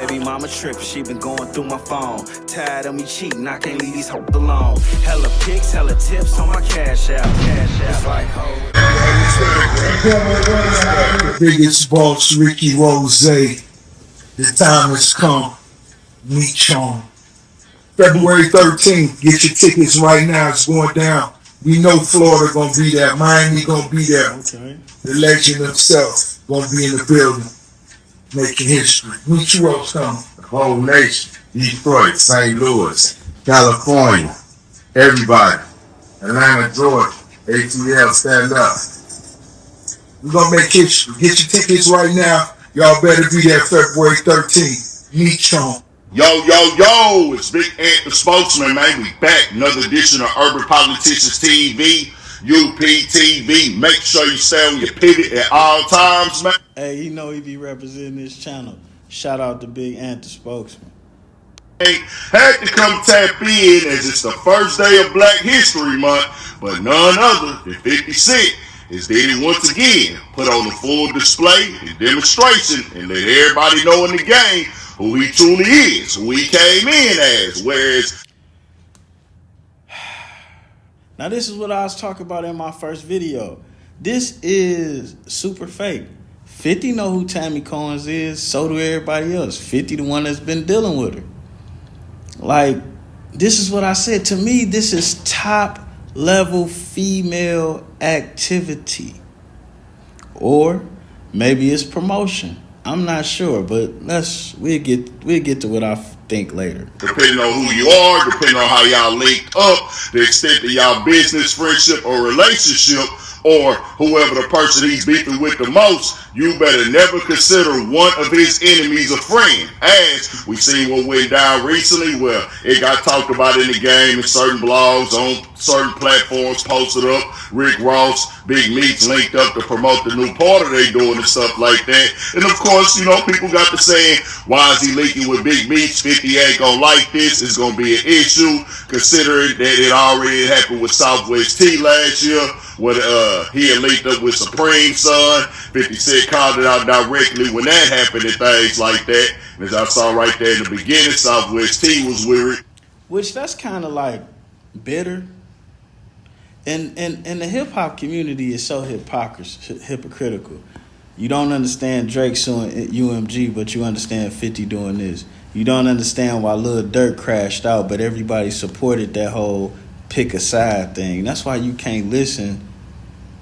Baby mama trippin', she been going through my phone. Tired of me cheating, I can't leave these hoes alone. Hella pics, hella tips on my cash app. It's like, The biggest boss, Ricky Rose. The time has come. Meech on. February 13th. Get your tickets right now. It's going down. We know Florida gonna be there. Miami gonna be there. Okay. The legend himself gonna be in the building, making history. Meech Rose coming. The whole nation. Detroit, St. Louis, California, everybody. Atlanta, Georgia, ATL, stand up. We're gonna make history. Get your tickets right now. Y'all better be there February 13th. Meech on. Yo, it's Big Ant the Spokesman, man. We back. Another edition of Urban Politicians TV, UPTV. Make sure you stay on your pivot at all times, man. Hey, you know he be representing this channel. Shout out to Big Ant the Spokesman. Hey, had to come tap in as it's the first day of Black History Month, but none other than 50 Cent is Diddy once again put on a full display and demonstration and let everybody know in the game who he truly is, who he came in as, whereas... Now this is what I was talking about in my first video. This is super fake. 50 know who Tammy Combs is, so do everybody else. 50 the one that's been dealing with her. Like, this is what I said. To me, this is top level female activity. Or maybe it's promotion. I'm not sure, but we'll get to what I think later. Depending on who you are, depending on how y'all linked up, the extent of y'all business, friendship, or relationship, or whoever the person he's beefing with the most, you better never consider one of his enemies a friend. As we seen what went down recently, where it got talked about in the game in certain blogs, on certain platforms, posted up, Rick Ross, Big Meech linked up to promote the new party they doing and stuff like that. And of course, you know, people got to saying, why is he linking with Big Meech? 50 ain't gonna like this. It's gonna be an issue, considering that it already happened with Southwest T last year, when he had linked up with Supreme's son. 50 Cent called it out directly when that happened and things like that. And as I saw right there in the beginning, Southwest T was weird. Which that's kind of like bitter. And the hip hop community is so hypocritical. You don't understand Drake suing UMG, but you understand 50 doing this. You don't understand why Lil Durk crashed out, but everybody supported that whole pick a side thing. That's why you can't listen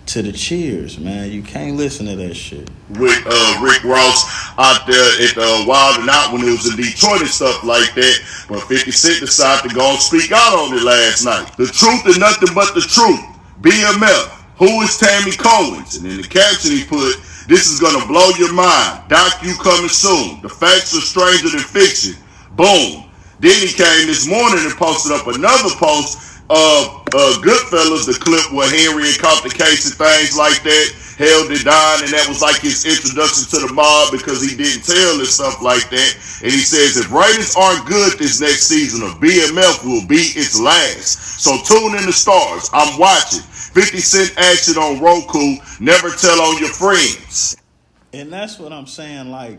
to the cheers, man. You can't listen to that shit. With Rick Ross out there at the Wild and Out when it was in Detroit and stuff like that. But 50 Cent decided to go and speak out on it last night. The truth and nothing but the truth. BMF. Who is Tammy Combs? And in the caption he put, this is gonna blow your mind. Doc, you coming soon. The facts are stranger than fiction. Boom. Then he came this morning and posted up another post of Goodfellas, the clip where Henry and caught the case and things like that, held it down, and that was like his introduction to the mob because he didn't tell and stuff like that. And he says, if ratings aren't good this next season of BMF will be its last. So tune in the stars. I'm watching. 50 Cent action on Roku. Never tell on your friends. And that's what I'm saying. Like,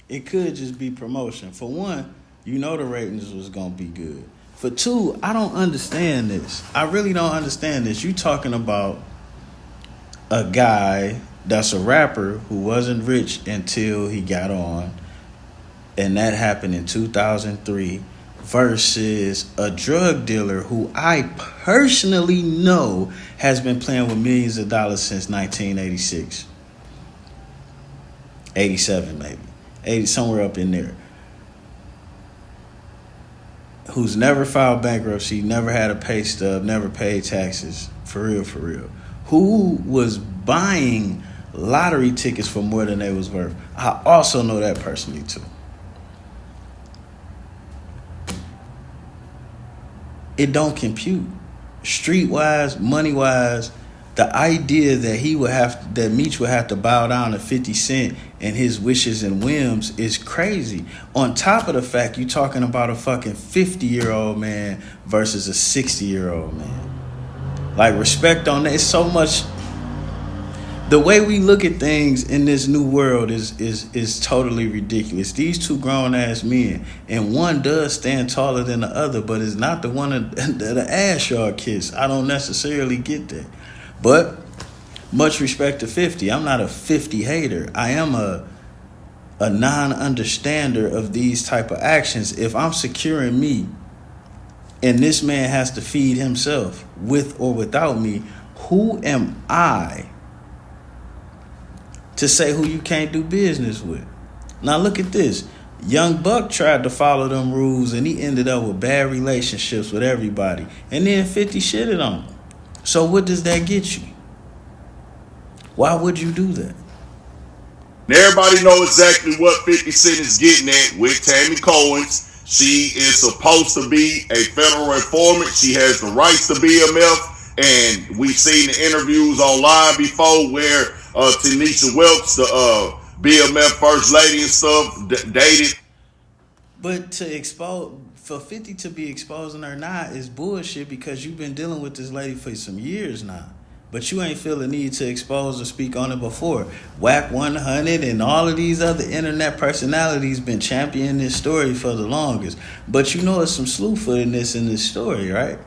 it could just be promotion. For one, you know the ratings was going to be good. For two, I don't understand this. I really don't understand this. You talking about a guy that's a rapper who wasn't rich until he got on, and that happened in 2003, versus a drug dealer who I personally know has been playing with millions of dollars since 1986. 87 maybe. 80, somewhere up in there. Who's never filed bankruptcy, never had a pay stub, never paid taxes. For real. Who was buying lottery tickets for more than they was worth. I also know that personally too. It don't compute. Streetwise, money-wise, the idea that Meech would have to bow down to 50 Cent and his wishes and whims is crazy. On top of the fact you're talking about a fucking 50-year-old man versus a 60-year-old man. Like, respect on that. It's so much. The way we look at things in this new world is totally ridiculous. These two grown ass men, and one does stand taller than the other, but it's not the one that the ass y'all kiss. I don't necessarily get that, but much respect to 50. I'm not a 50 hater. I am a non-understander of these type of actions. If I'm securing me, and this man has to feed himself with or without me, who am I to say who you can't do business with? Now look at this. Young Buck tried to follow them rules and he ended up with bad relationships with everybody. And then 50 shitted on him. So what does that get you? Why would you do that? Everybody know exactly what 50 Cent is getting at with Tammy Cohen's. She is supposed to be a federal informant. She has the rights to BMF. And we've seen the interviews online before where Tanisha Welch, the BMF first lady and stuff, dated. But for 50 to be exposing her now is bullshit, because you've been dealing with this lady for some years now. But you ain't feel the need to expose or speak on it before. Whack 100 and all of these other internet personalities been championing this story for the longest. But you know there's some slewfootedness in this story, right?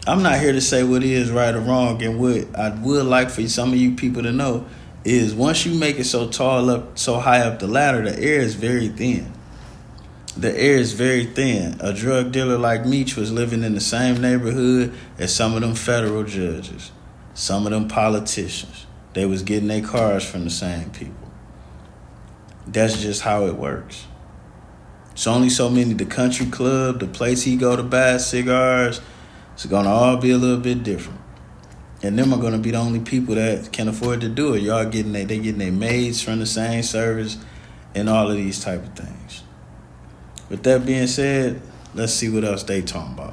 I'm not here to say what is right or wrong, and what I would like for some of you people to know is once you make it so high up the ladder, the air is very thin. The air is very thin. A drug dealer like Meech was living in the same neighborhood as some of them federal judges, some of them politicians. They was getting their cars from the same people. That's just how it works. It's only so many. The country club, the place he go to buy cigars, it's gonna all be a little bit different. And them are gonna be the only people that can afford to do it. Y'all getting their maids from the same service and all of these type of things. With that being said, let's see what else they talking about.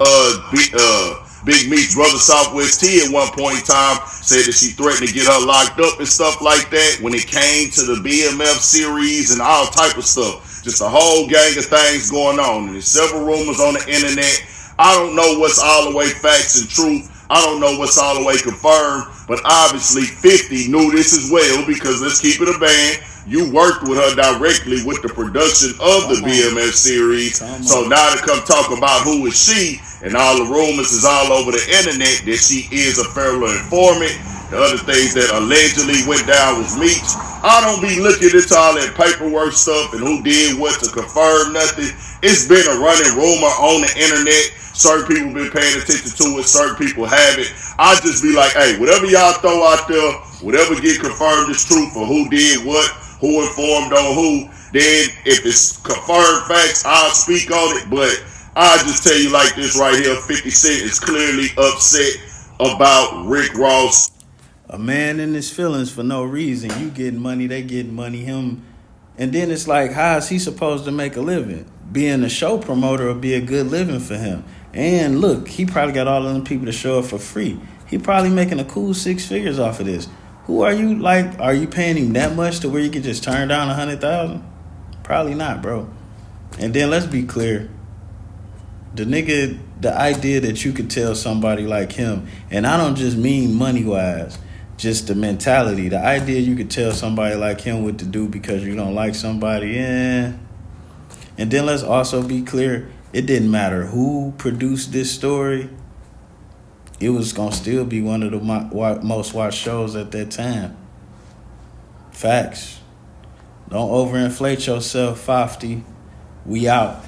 Big Meech's brother Southwest T at one point in time said that she threatened to get her locked up and stuff like that when it came to the BMF series and all type of stuff. Just a whole gang of things going on. And there's several rumors on the internet. I don't know what's all the way facts and truth. I don't know what's all the way confirmed. But obviously 50 knew this as well, because let's keep it a band. You worked with her directly with the production of the BMF series. So now to come talk about who is she, and all the rumors is all over the internet that she is a federal informant. The other things that allegedly went down was Meech. I don't be looking into all that paperwork stuff and who did what to confirm nothing. It's been a running rumor on the internet. Certain people been paying attention to it. Certain people haven't. I just be like, hey, whatever y'all throw out there, whatever get confirmed is true for who did what, who informed on who. Then if it's confirmed facts, I'll speak on it. But I'll just tell you like this right here. 50 Cent is clearly upset about Rick Ross. A man in his feelings for no reason. You getting money, they getting money, him. And then it's like, how is he supposed to make a living? Being a show promoter will be a good living for him. And look, he probably got all of them people to show up for free. He probably making a cool 6 figures off of this. Who are you, like, are you paying him that much to where you could just turn down 100,000? Probably not, bro. And then let's be clear. The idea that you could tell somebody like him, and I don't just mean money-wise, just the mentality. The idea you could tell somebody like him what to do because you don't like somebody, And then let's also be clear, it didn't matter who produced this story. It was going to still be one of the most watched shows at that time. Facts. Don't overinflate yourself, 50. We out.